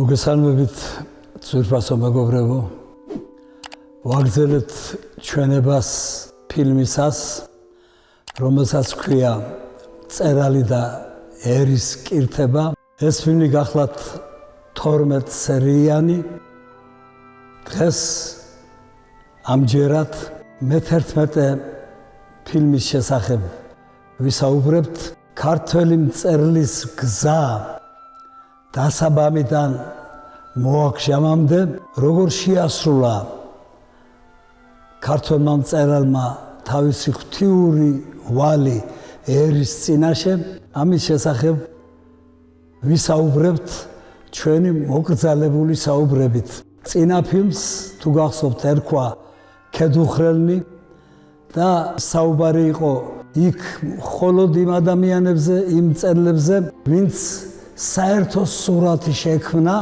მოგესალმებით ძვირფასო მეგობრებო. ვაგრძელებთ ჩვენებას ფილმისას, რომელსაც ქვია წერალი და ერის კირთება. ეს ფილმი გახლავთ 12 სერიანი. დღეს ამჯერად მე-11 ფილმის შესახებ ვისაუბრებთ. ქართველი მწერლის გზა დასაბამიდან მოაგვამამდე როგორ შეასრულა ქართველმა მწერალმა თავისი ღვთიური ვალი ერის წინაშე, ამის შესახებ ვისაუბრებთ ჩვენი მოკრძალებული საუბრებით. წინა ფილმს თუ გახსოვთ ერქვა ქედუხრელნი და საუბარი იყო იქ მხოლოდ იმ ადამიანებზე, იმ მწერლებზე, ვინც საერთო სურათი შექმნა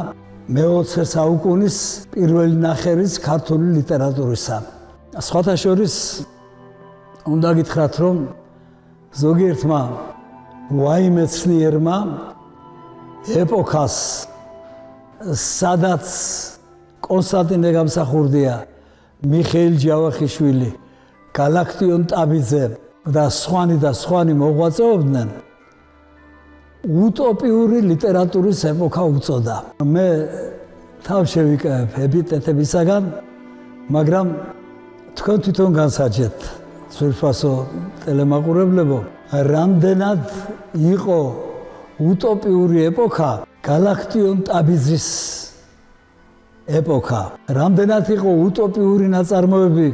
მე-20 საუკუნის პირველი ნახევრის ქართული ლიტერატურისა. სხვათა შორის უნდა გითხრათ, რომ ზოგიერთმა ვაიმეცნიერმა ეპოქას, სადაც კონსტანტინე გამსახურდია, მიხეილ ჯავახიშვილი, გალაქტიონ ტაბიძე და სხვანი მოღვაწეობდნენ, უტოპიური ლიტერატურის ეპოქა უწოდა. მე თავ შევიკავებ ეპიტეტებისაგან, მაგრამ თქვენ თვითონ განსაჯეთ, ძვირფასო ტელემაყურებლებო, რამდენად იყო უტოპიური ეპოქა გალაქტიონ ტაბიძის ეპოქა, რამდენად იყო უტოპიური ნაწარმოები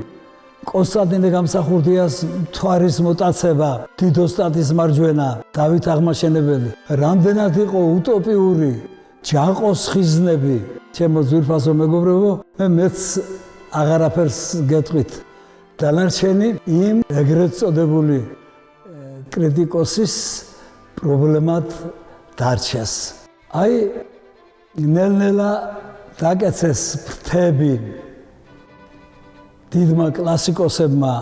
კონსტანტინე გამსახურდიას მთვარის მოტაცება, დიდოსტატის მარჯვენა, დავით აღმაშენებელი, რამდენად იყო უტოპიური ჯაყოს ხიზნები. ჩემო ძვირფასო მეგობრებო, მეც აღარაფერს გეტყვით. დანარჩენი იმ ეგრეთ წოდებული კრიტიკოსის პრობლემად დარჩეს. აი, ნელ-ნელა დაკეცეს ფრთები დიდმა კლასიკოსებმა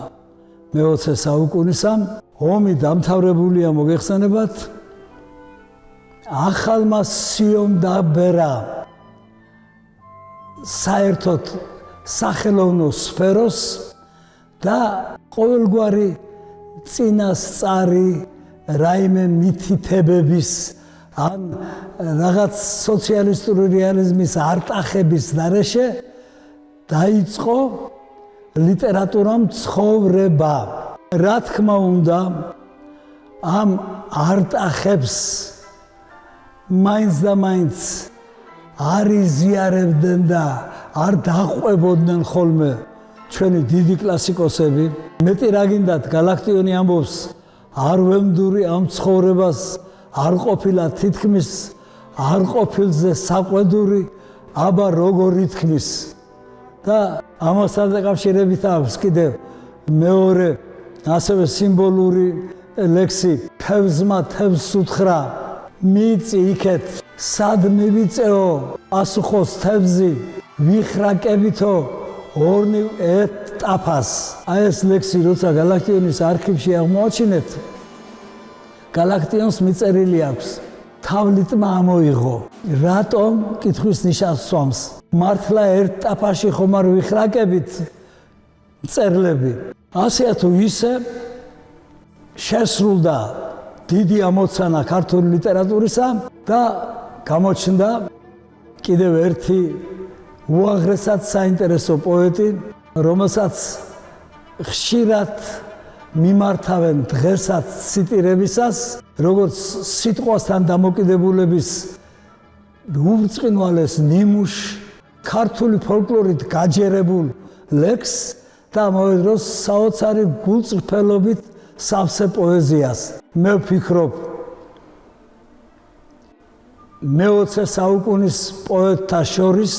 მე-20 საუკუნისა. ომი დამთავრებულია, მოგეხსენებათ, ახალმა სიომ დაბერა საერთოდ სახელოვნო სფეროს და ყოველგვარი წინასწარი რაიმე მითითებების ან რაღაც სოციალისტური რეალიზმის არტახების დარეშე დაიწყო ლიტერატურამ ცხოვრება. რა თქმა უნდა, ამ არტახებს მაინც და მაინც არ იზიარებდნენ და არ დაყვებოდნენ ხოლმე ჩვენი დიდი კლასიკოსები. მეტი რა გინდათ, გალაქტიონი ამბობს, არ ვემდური ამ ცხოვრებას არ ყოფილა თითქმის არ ყოფილზე საყვედური, აბა როგორ ითქმის. და ამასთან დაკავშირებით აქვს კიდევ მეორე ასევე სიმბოლური ლექსი, თევზმა თევზს უთხრა, მიწი იქეთ, სად მივიწეო, პასუხოს თევზი, ვიხრაკებითო ორნი ეტაფას. აი ეს ლექსი როცა გალაქტიონის არქივში აღმოაჩინეთ, გალაქტიონს მიწერილი აქვს. თავლიტმა ამოიღო. რატომ კითხვის ნიშანს სვამს? მართლა ერთ ტაფაში ხომ არ ვიხრაკებით მწერლები? ასეა თუ ისე შესრულდა დიდი ამოცანა ქართული ლიტერატურისა და გამოჩნდა კიდევ ერთი უაღრესად საინტერესო პოეტი, რომელსაც ხშირად მიმართავენ დღესაც ციტირებისას, როგორც სიტყვასთან დამოკიდებულების უბრწყინვალეს ნიმუშ, ქართული ფოლკლორით გაჯერებულ ლექსს და ამავე დროს საოცარი გულწრფელობით სავსე პოეზიას. მე ვფიქრობ, მე-20 საუკუნის პოეტთა შორის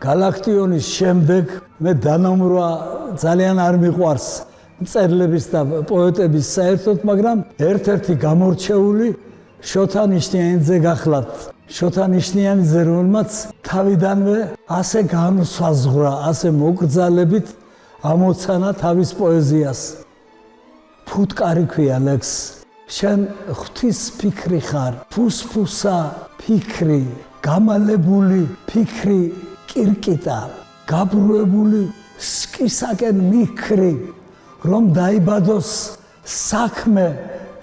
გალაქტიონის შემდეგ მე დანომრვა ძალიან არ მიყვარს მწერლების და პოეტების საერთოდ, მაგრამ ერთ-ერთი გამორჩეული შოთა ნიშნიანიძე გახლავთ. შოთა ნიშნიანიძე, რომელმაც თავიდანვე ასე განსაზღვრა, ასე მოკრძალებით ამოცანა თავის პოეზიას. ფუტკარი ქვია ლექსს. შენ ღვთის ფიქრი ხარ, ფუსფუსა ფიქრი, გამალებული ფიქრი კირკიტა, გაბრუებული სკისაკენ მიქრი, რომ დაიბადოს საქმე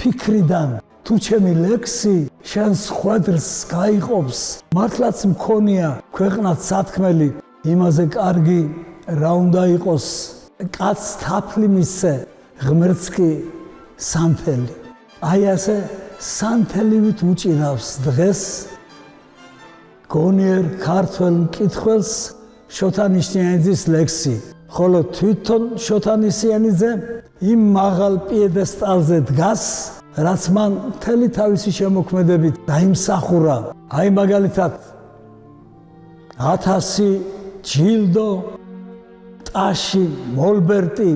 ფიქრიდან, თუ ჩემი ლექსი შენს ხვედრს გაიყოფს, მართლაც მქონია ქვეყნად სათქმელი, იმაზე კარგი რა უნდა იყოს, კაც თაფლი მისცე, ღმერთს კი სანთელი. აი ასე სანთელივით უჭირავს დღეს გონიერ ქართველ მკითხველს შოთა ნიშნიანიძის ლექსი, ხოლო თვითონ შოთა ნიშნიანიძე იმ მაღალ პიედესტალზე დგას, რაც მან მთელი თავისი შემოქმედებით დაიმსახურა. აი მაგალითად 1000 ჯილდო, ტაში, მოლბერტი,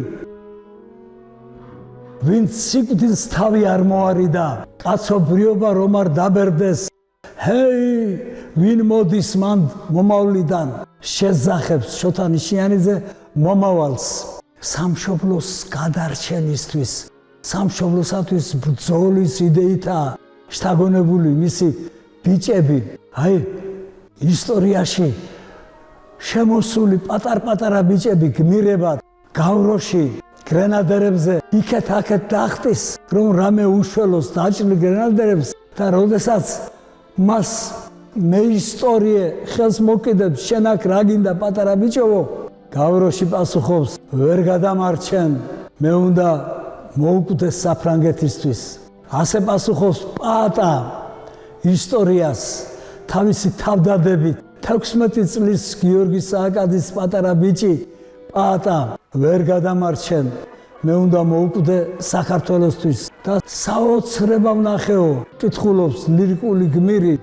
ვინც სიკვდილს თავი არ მოარიდა, კაცობრიობა რომ არ დაბერდეს, ჰეი, ვინ მოდის მან მომავლიდან, შეძახებს შოთა ნიშნიანიძე მომავალს სამშობლოს გადარჩენისთვის, სამშობლოსათვის ბრძოლის იდეითაა შთაგონებული მისი ბიჭები. აი, ისტორიაში შემოსული პატარ-პატარა ბიჭები გმირებად, გავროში, გრენადერებზე იქეთ-აქეთ დახტის, რომ რამე უშველოს დაჭრილ გრენადერებს და როდესაც მას მეისტორიე ხელს მოკიდებს, შენ აქ რა გინდა პატარა ბიჭოვო? გავროში პასუხობს, ვერ გადამარჩენ, მე უნდა მოუკვდეს საფრანგეთისთვის. ასე პასუხობს პაატა ისტორიას თავისი თავდადებით. 16 წლის გიორგი სააკაძის პატარა ბიჭი პაატა ვერ გადამარჩენ, მე უნდა მოუკვდე საქართველოსთვის და საოცრება ვნახეო, კითხულობს ლირიკული გმირი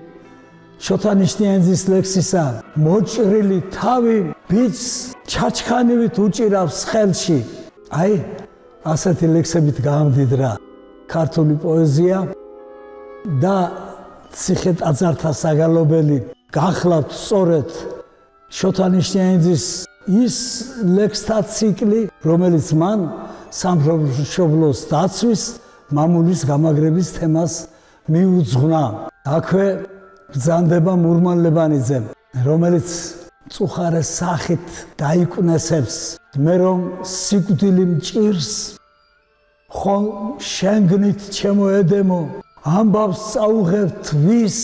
შოთა ნიშნიანიძის ლექსისა, მოჭრილი თავი ბიჭს ჩაჩქანივით უჭირავს ხელში. აი, ასეთი ლექსებით გაამდიდრა ქართული პოეზია და ციხე-ტაძართა საგალობელი. გახლავთ სწორედ შოთა ნიშნიანიძის ის ლექსთა ციკლი, რომელიც მან სამშობლოს დაცვის, მამულის გამაგრების თემას მიუძღვნა. აქვე ბრძანდება მურმან ლებანიძემ, რომელიც მწუხარე სახით დაიკვნესებს, მე რომ სიკვდილი მჭირს, ხომ შენგნით ჩემო ედემო, ამბავს წაუღებთ ვის,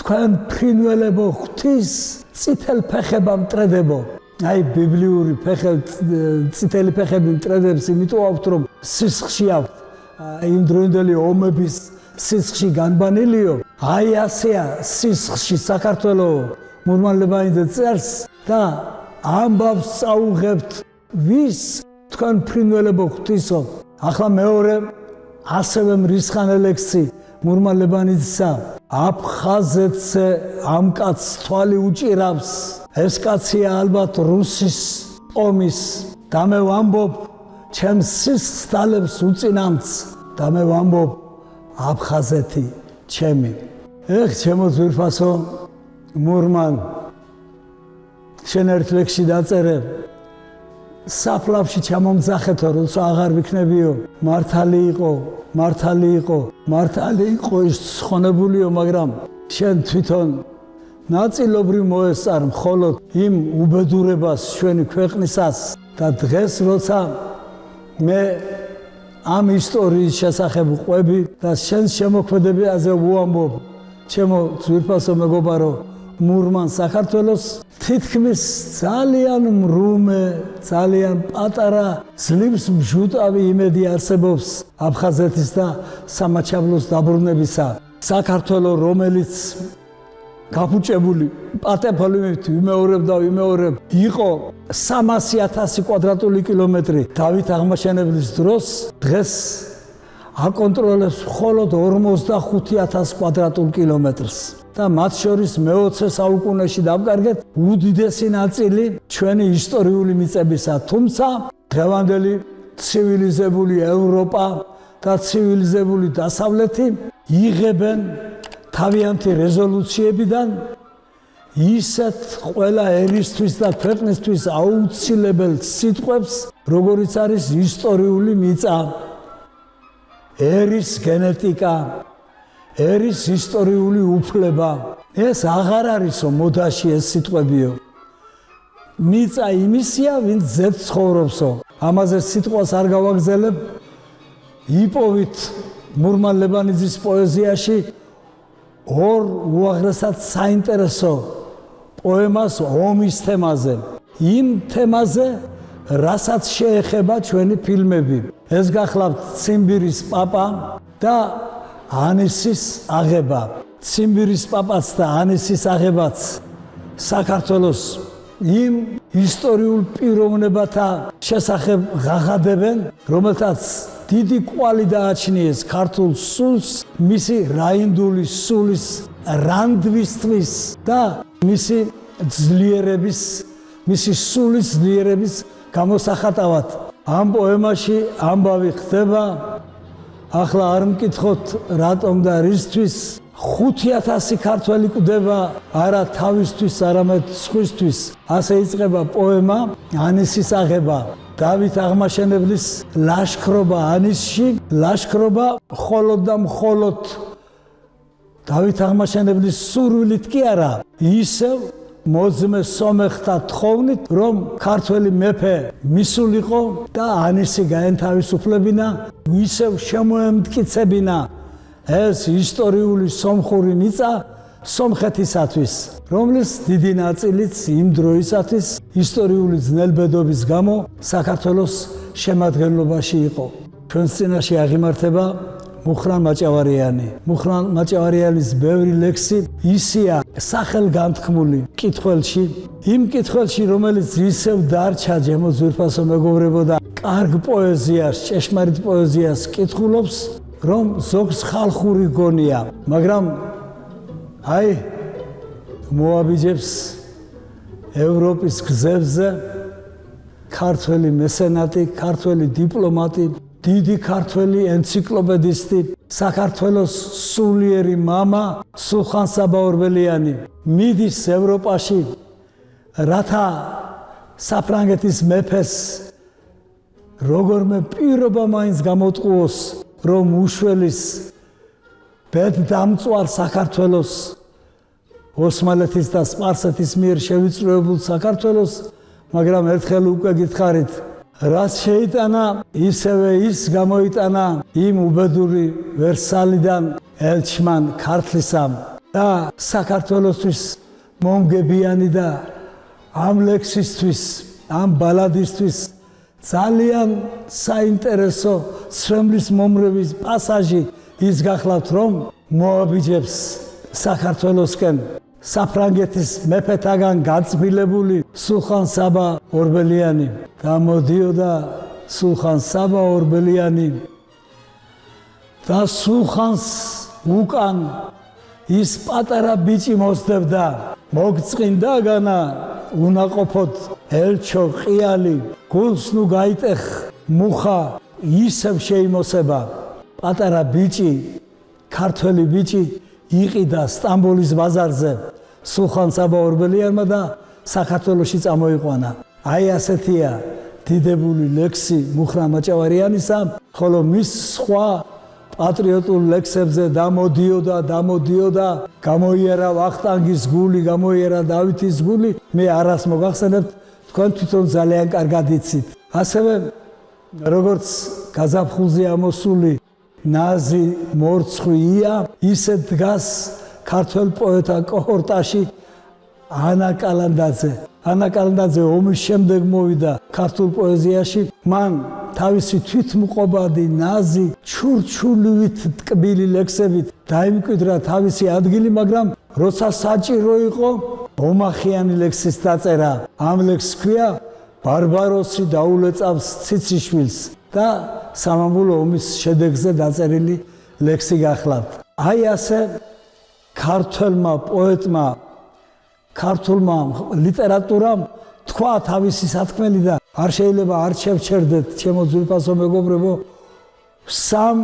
თქვენ ფრინველებო ღვთის წითელ ფეხებამ მტრედებო. აი ბიბლიური წითელი ფეხები მტრედებს იმიტომ აქვთ, რომ სისხლში აქვთ იმ დროინდელი ომების სისხლში განბანილიო. აი ასეა სისხლში საქართველო, მურმან ლებანიძე წერს და ამბავს წაუღებთ ვის, თქვენ ფრინველებო ღვთისო. ახლა მეორე ასევე მრისხანე ლექსი მურმან ლებანიძისა, აფხაზეთზე ამ კაცს თვალი უჭირავს, ეს კაცია ალბათ რუსის ომის, და მე ვამბობ ჩემს სისხლს დალებს უწინამც, და მე ვამბობ აფხაზეთი ჩემი. ეხ ჩემო ძვირფასო მურმან, შენ ერთ ლექსში დაწერე, საფლავში ჩამომძახეთო, როცა აღარ ვიქნებიო, მართალი იყო ის ცხონებულიო, მაგრამ შენ თვითონ ნაწილობრივ მოესწარ მხოლოდ იმ უბედურებას ჩვენი ქვეყნისას და დღეს როცა მე ამ ისტორიის შესახებ ყვები და შენ შემოქმედებაზე ვუამბობ, ჩემო ძვირფასო მეგობარო მურმან, საქართველოს თითქმის ძალიან მრუმე, ძალიან პატარა, ძლივს მჟუტავი იმედი არსებობს აფხაზეთის და სამაჩაბლოს დაბრუნებისა. საქართველო, რომელიც გაფუჭებული პატეფოლიმით ვიმეორებ, იყო 300,000 კვადრატული კილომეტრი დავით აღმაშენებლის დროს, დღეს აკონტროლებს მხოლოდ 45,000 კვადრატულ კილომეტრს. და მათ შორის მე-20 საუკუნეში დავკარგეთ უდიდესი ნაწილი ჩვენი ისტორიული მიწებისა, თუმცა დღევანდელი ცივილიზებული ევროპა და ცივილიზებული დასავლეთი იღებენ თავიანთი რეზოლუციებიდან ისეთ ყველა ერისთვის და ქვეყნისთვის აუცილებელ სიტყვებს, როგორიც არის ისტორიული მიწა. ერის გენეტიკა, ერის ისტორიული უფლება. ეს აღარ არისო მოდაში ეს სიტყვებიო. მიწა იმისია, ვინც ზედ ცხოვრობსო. ამაზე სიტყვას არ გავაგზელებ. იპოვით მურმან ლებანიძის პოეზიაში ორ უაღრესად საინტერესო პოემას ომის თემაზე. იმ თემაზე, რასაც შეეხება ჩვენი ფილმები. ეს გახლავთ ციმბირის პაპა და ანისის აღება. ციმბირის პაპაც და ანისის აღებაც საქართველოს იმ ისტორიულ პიროვნებათა შესახებ ღაღადებენ, რომელთაც დიდი კვალი დააჩნიეს ქართულ სულს, მისი რაინდული სულის რანდვისთვის და მისი ძლიერების, მისი სულის ძლიერების გამოსახატავად. ამ პოემაში ამბავი ხდება, ახლა არ მკითხოთ რატომ და რისთვის 5,000 ქართველი კვდება, არა თავისთვის, არამედ სხვისთვის. ასე იწყება პოემა ანისის აღება. დავით აღმაშენებლის ლაშქრობა ანისში, ლაშქრობა მხოლოდ და მხოლოდ დავით აღმაშენებლის სურვილით კი არა, ისევ მოძმე სომეხთა თხოვნით, რომ ქართველი მეფე მისულიყო და ანისი გაენთავისუფლებინა, ისევ შემოემტკიცებინა ეს ისტორიული სომხური მიწა სომხეთისათვის, რომლის დიდი ნაწილიც იმ დროისათვის ისტორიული ძნელბედობის გამო საქართველოს შემადგენლობაში იყო. ჩვენს წინაშე აღიმართება მუხრან მაჭავარიანი. მუხრან მაჭავარიანის ბევრი ლექსი ისია სახელგანთქმული კითხველში, იმ კითხველში, რომელიც ისევ დარჩა ჩემო ძვირფასო მეგობრებო და კარგ პოეზიას, ჭეშმარიტ პოეზიას კითხულობს, რომ ზოგს ხალხური გონია, მაგრამ აი მოაბიჯებს ევროპის გზებზე ქართველი მესენატი, ქართველი დიპლომატი, დიდი ქართველი ენციკლოპედისტი, საქართველოს სულიერი მამა სულხან საბა ორბელიანი მიდის ევროპაში, რათა საფრანგეთის მეფეს როგორმე პირობა მაინც გამოტყუოს, რომ უშველის ბედდამწვარ საქართველოს, ოსმალეთის და სპარსეთის მიერ შევიწროებულ საქართველოს, მაგრამ ერთხელ უკვე გითხარით, რაც შეიტანა, ისევე ის გამოიტანა იმ უბედური ვერსალიდან ელჩმან ქართლისამ და საქართველოსთვის მომგებიანი და ამ ლექსისთვის, ამ ბალადისთვის ძალიან საინტერესო ცრემლის მომრევის პასაჟი ის გახლავთ, რომ მოაბიჯებს საქართველოსკენ საფრანგეთის მეფეთაგან გაწმილებული სულხან საბა ორბელიანი. გამოდიოდა სულხან საბა ორბელიანი და სულხანს უკან ის პატარა ბიჭი მოსდებდა. მოგწყინდაგანა უნაყოფოდ ელჩო ყიალი, გულს ნუ გაიტეხ მუხა ისევ შეიმოსება. პატარა ბიჭი, ქართველი ბიჭი იყიდა სტამბოლის ბაზარზე სულხან საბა ორბელიანმა და საქართველოში წამოიყვანა. აი ასეთია დიდებული ლექსი მუხრან მაჭავარიანისა, ხოლო მის სხვა პატრიოტულ ლექსებზე დამოდიოდა, გამოიერა ვახტანგის გული, გამოიერა დავითის გული, მე არას მოგახსენებთ, თქვენ თვითონ ძალიან კარგად იცით. ასევე როგორც გაზაფხულზე ამოსული ნაზი მორცხვია, ისე დგას ქართველ პოეტთა კოჰორტაში ანა კალანდაძე. ანა კალანდაძე ომის შემდეგ მოვიდა ქართულ პოეზიაში, მან თავისი თვითმყოფადი ნაზი ჩურჩულივით ტკბილი ლექსებით დაიმკვიდრა თავისი ადგილი, მაგრამ როცა საჭირო იყო ომახიანი ლექსის დაწერა. ამ ლექსს ქვია ბარბაროსი დაულეწავს ციციშვილს და სამამულო ომის შედეგზე დაწერილი ლექსი გახლავთ. აი ასე ქართველმა პოეტმა, ქართულმა ლიტერატურამ თქვა თავისი სათქმელი და არ შეიძლება არ შევჩერდეთ, ჩემო ძვირფასო მეგობრებო, სამ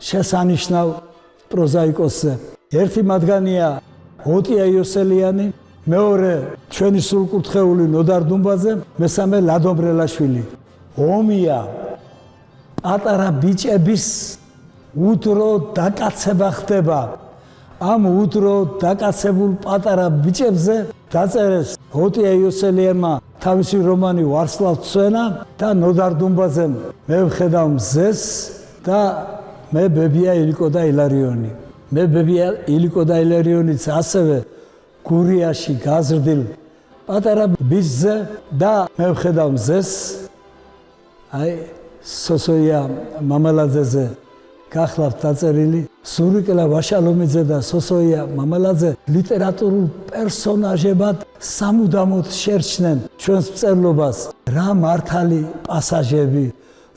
შესანიშნავ პროზაიკოსზე. ერთი მათგანია ოტია იოსელიანი, მეორე ჩვენი სულკურთხეული ნოდარ დუმბაძე, მესამე ლადო ბრელაშვილი. ომია პატარა ბიჭების უდრო დაკაცება ხდება. ამ უდრო დაკაცებულ პატარა ბიჭებზე დაწერეს ოტია იოსელიანმა თავისი რომანი ვარსლავ ცვენა და ნოდარ დუმბაძემ მე ვხედავ მზეს და მე ბებია ილიკო და ილარიონი. მე ბებია ილიკო და ილარიონიც ასევე გურიაში გაზრდილ პატარა ბიჭზე და მე ვხედავ მზეს აი სოსოია მამალაძეზე გახლავთ დაწერილი სურიკელა ვაშალომიძე და სოსოია მამალაძე ლიტერატურულ პერსონაჟებად სამუდამოდ შერჩნენ ჩვენს მწერლობას რა მართალი პასაჟები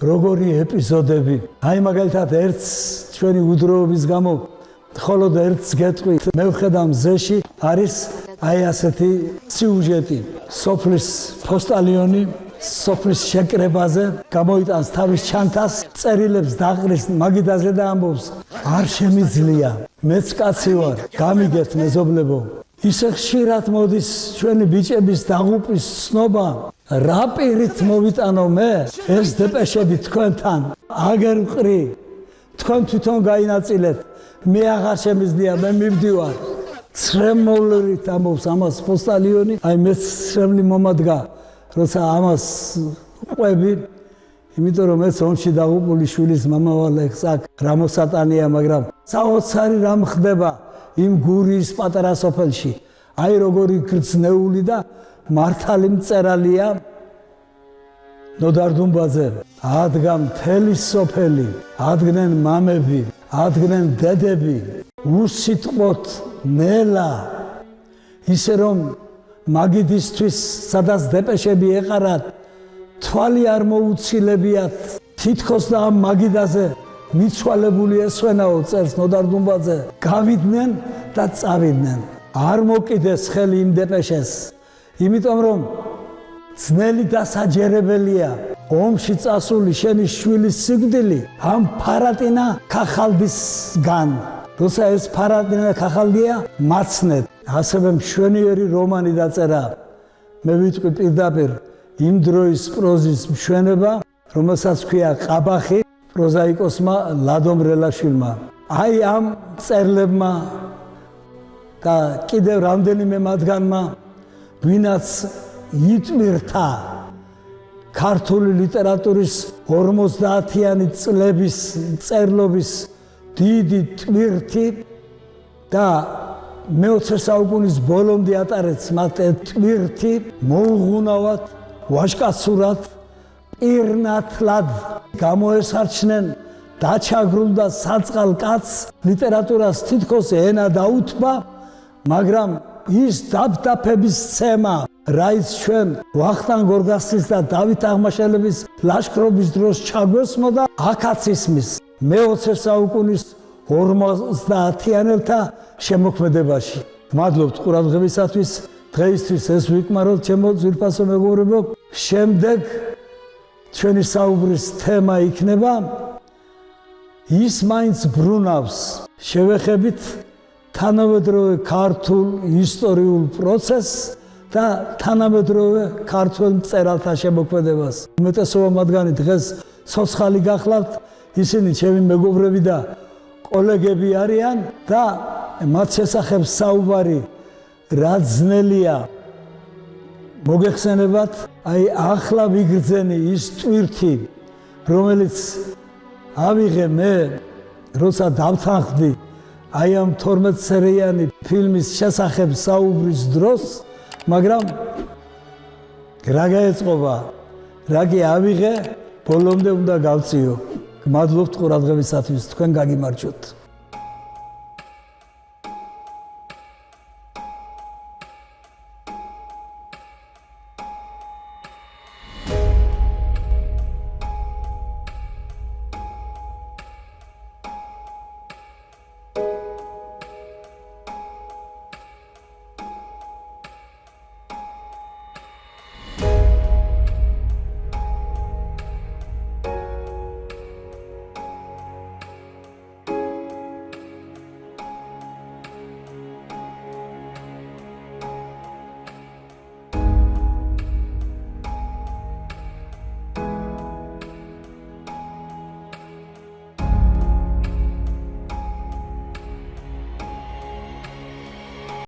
როგორი ეპიზოდები აი მაგალითად ერთს ჩვენი უდროობის გამო მხოლოდ ერთს გეტყვი მე ვხედავ მზეში არის აი ასეთი სიუჟეტი სოფლის პოსტალიონი სოფლის შეკრებაზე გამოიტანს თავის ჩანთას წერილებს დაყრის მაგიდაზე და ამბობს არ შემიძლია მეც კაცი ვარ გამიგეთ მეზობლებო ისე ხშირად მოდის ჩვენი ბიჭების დაღუპვის ცნობა რა პირით მოვიტანო მე ეს დეპეშები თქვენთან აგერ ვყრი თქვენ თვითონ გაინაწილეთ მე აღარ შემიძლია მე მივდივარ ცრემლით ამბობს ამას პოსტალიონი აი მეც ცრემლი მომადგა როცა ამას ყვები იმიტომ რომ ეს ომში დაღუპული შვილის მამა ვარ აქ რა მოსატანია მაგრამ საოცარი რამ ხდება იმ გურიის პატარა სოფელში აი როგორი გრძნეული და მართალი მწერალია ნოდარ დუმბაძე ადგა მთელი სოფელი ადგნენ მამები ადგნენ დედები უსიტყვოდ ნელა ისე რომ მაგიდისთვის სადაც დეპეშები ეყარათ თვალი არ მოუცილებიათ თითქოს და ამ მაგიდაზე მიცვალებული ესვენაო წერს ნოდარ დუმბაძე გავიდნენ და წავიდნენ არ მოკიდეს ხელი იმ დეპეშეს იმიტომ რომ ძნელი დასაჯერებელია ომში წასული შენი შვილის სიკვდილი ამ ფარატინა ქახალდისგან როცა ეს ფარატინა ქახალდია მაცნეთ ასევე მშვენიერი რომანი დაწერა მე ვიტყვი პირდაპირ იმ დროის პროზის მშვენება რომელსაც ქვია ყაბახი პროზაიკოსმა ლადომ რელაშვილმა აი ამ წერლებმა და კიდევ რამდენიმე მათგანმა ვინაც იტვირთა ქართული ლიტერატურის 50-იანი წლების წერლობის დიდი ტვირთი და მე-20 საუკუნის ბოლომდე ატარებს მათ ტვირთი მოუღუნავად ვაჟკაცურად პირნათლად გამოესარჩნენ დაჩაგრულ და საწყალ კაცს ლიტერატურას თითქოს ენა დაუთმა მაგრამ ის დაბდაფების ცემა რაიც ჩვენ ვახტანგ გორგასლის და დავით აღმაშენებლის ლაშქრობის დროს ჩაგვესმოდა აქაც ისმის მე-20 საუკუნის 50-იანელთა შემოქმედებაში. მადლობთ ყურადღებისათვის. დღეისთვის ეს ვიკმაროთ ჩემო ძვირფასო მეგობრებო. შემდეგ ჩვენი საუბრის თემა იქნება ის მაინც ბრუნავს. შევეხებით თანამედროვე ქართულ ისტორიულ პროცესს და თანამედროვე ქართველ მწერალთა შემოქმედებას. უმეტესობა მათგანი დღეს ცოცხალი გახლავთ. ისინი ჩემი მეგობრები და კოლეგები არიან და მათ შესახებ საუბარი რა ძნელია მოგეხსენებათ აი ახლა ვიგრძენი ის ტვირთი რომელიც ავიღე მე როცა დავთანხმდი აი ამ 12 სერიანი ფილმის შესახებ საუბრის დროს მაგრამ რა გაეწყობა რა კი ავიღე ბოლომდე უნდა გავწიო მადლობთ ყურადღებისათვის თქვენ გაგიმარჯვოთ